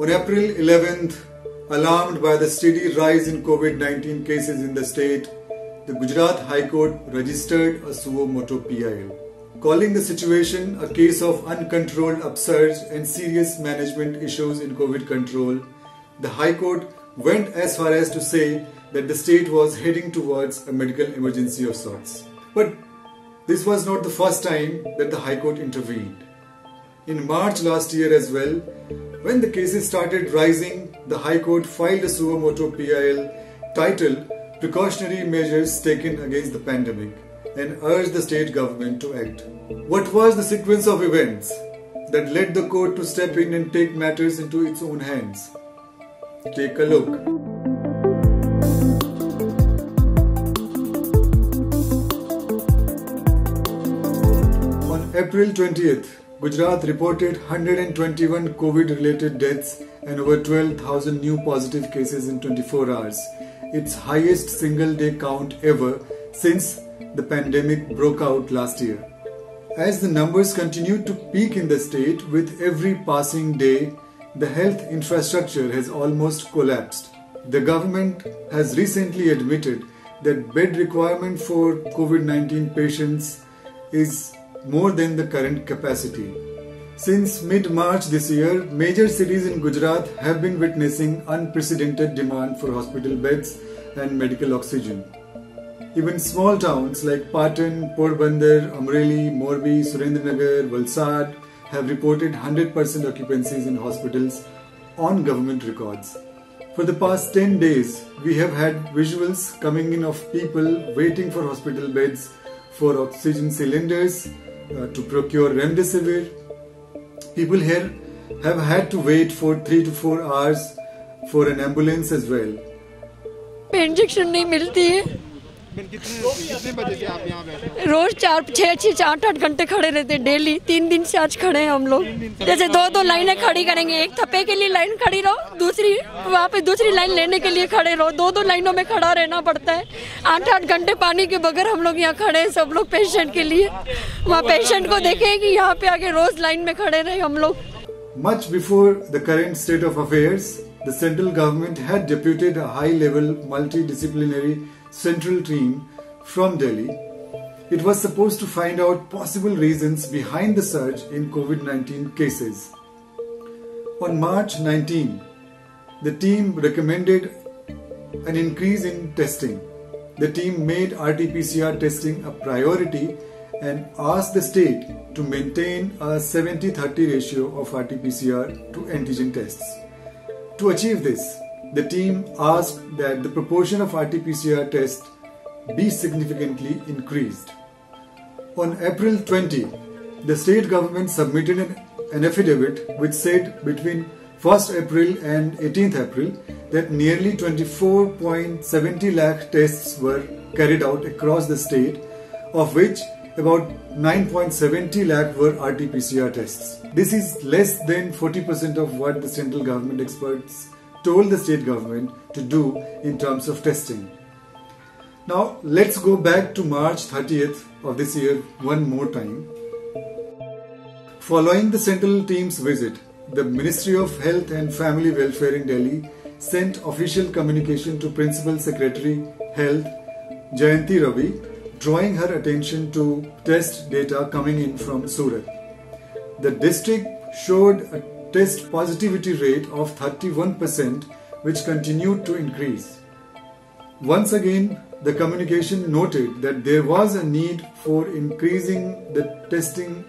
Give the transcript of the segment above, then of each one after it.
On April 11th, alarmed by the steady rise in COVID-19 cases in the state, the Gujarat High Court registered a suo motu PIL. Calling the situation a case of uncontrolled upsurge and serious management issues in COVID control, the High Court went as far as to say that the state was heading towards a medical emergency of sorts. But this was not the first time that the High Court intervened. In March last year as well, when the cases started rising, the High Court filed a suo motu PIL titled Precautionary Measures Taken Against the Pandemic and urged the state government to act. What was the sequence of events that led the court to step in and take matters into its own hands? Take a look. On April 20th, Gujarat reported 121 COVID-related deaths and over 12,000 new positive cases in 24 hours, its highest single-day count ever since the pandemic broke out last year. As the numbers continued to peak in the state with every passing day, the health infrastructure has almost collapsed. The government has recently admitted that bed requirement for COVID-19 patients is more than the current capacity. Since mid-March this year, major cities in Gujarat have been witnessing unprecedented demand for hospital beds and medical oxygen. Even small towns like Patan, Porbandar, Amreli, Morbi, Surendranagar, Valsad have reported 100% occupancies in hospitals on government records. For the past 10 days, we have had visuals coming in of people waiting for hospital beds, for oxygen cylinders, to procure remdesivir. People here have had to wait for 3 to 4 hours for an ambulance as well. Injection नहीं मिलती है। कितने बजे से आप यहाँ बैठे? रोज 6-8 घंटे खड़े रहते हैं डेली। 3 दिन से आज खड़े हैं हम लोग। जैसे 2 लाइनें खड़ी करेंगे, एक थप्पे के लिए लाइन खड़ी रहो, दूसरी वहाँ पे दूसरी लाइन लेने के लिए खड़े रहो। 2 लाइनों में खड़ा रहना पड़ता है। 8 घंटे पानी के बगैर हम लोग यहाँ खड़े हैं, सब लोग पेशेंट के लिए। वहाँ पेशेंट को देखे कि यहाँ पे आके रोज लाइन में खड़े रहे हम लोग। Much before the current state of affairs, the central government had deputed a high-level multidisciplinary central team from Delhi. It was supposed to find out possible reasons behind the surge in COVID-19 cases. On March 19, the team recommended an increase in testing. The team made RT-PCR testing a priority and asked the state to maintain a 70-30 ratio of RT-PCR to antigen tests. To achieve this, the team asked that the proportion of RT-PCR tests be significantly increased. On April 20, the state government submitted an affidavit which said between 1st April and 18th April that nearly 24.70 lakh tests were carried out across the state, of which about 9.70 lakh were RT-PCR tests. This is less than 40% of what the central government experts told the state government to do in terms of testing. Now let's go back to March 30th of this year one more time. Following the central team's visit, the Ministry of Health and Family Welfare in Delhi sent official communication to Principal Secretary Health Jayanti Ravi, drawing her attention to test data coming in from Surat. The district showed a test positivity rate of 31%, which continued to increase. Once again, the communication noted that there was a need for increasing the testing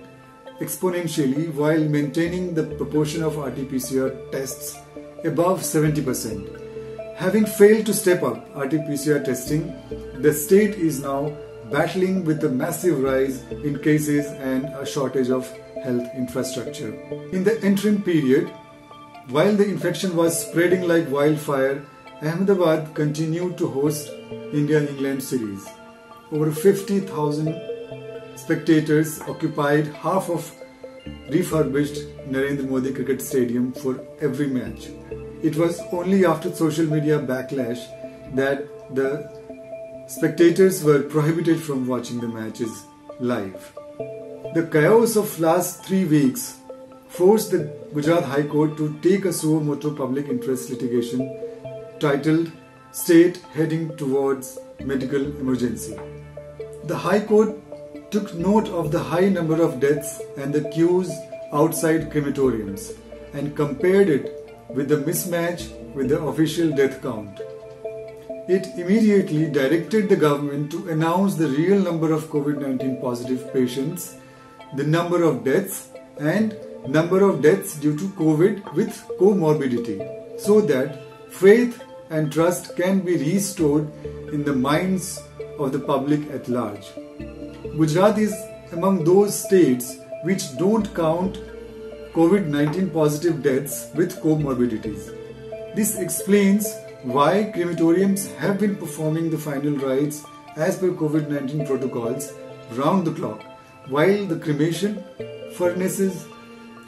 exponentially while maintaining the proportion of RT-PCR tests above 70%. Having failed to step up RT-PCR testing, the state is now battling with a massive rise in cases and a shortage of health infrastructure. In the interim period, while the infection was spreading like wildfire, Ahmedabad continued to host India-England series. Over 50,000 spectators occupied half of refurbished Narendra Modi Cricket Stadium for every match. It was only after social media backlash that the spectators were prohibited from watching the matches live. The chaos of last 3 weeks forced the Gujarat High Court to take a suo motu public interest litigation titled State Heading Towards Medical Emergency. The High Court took note of the high number of deaths and the queues outside crematoriums and compared it with the mismatch with the official death count. It immediately directed the government to announce the real number of COVID-19 positive patients, the number of deaths and number of deaths due to COVID with comorbidity, so that faith and trust can be restored in the minds of the public at large. Gujarat is among those states which don't count COVID-19 positive deaths with comorbidities. This explains why crematoriums have been performing the final rites as per COVID-19 protocols round the clock, while the cremation furnaces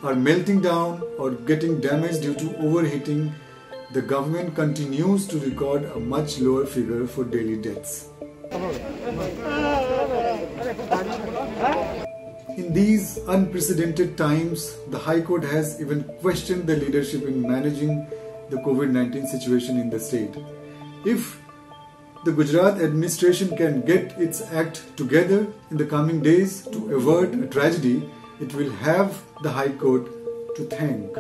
are melting down or getting damaged due to overheating. The government continues to record a much lower figure for daily deaths. In these unprecedented times, the High Court has even questioned the leadership in managing the COVID-19 situation in the state. If the Gujarat administration can get its act together in the coming days to avert a tragedy, it will have the High Court to thank.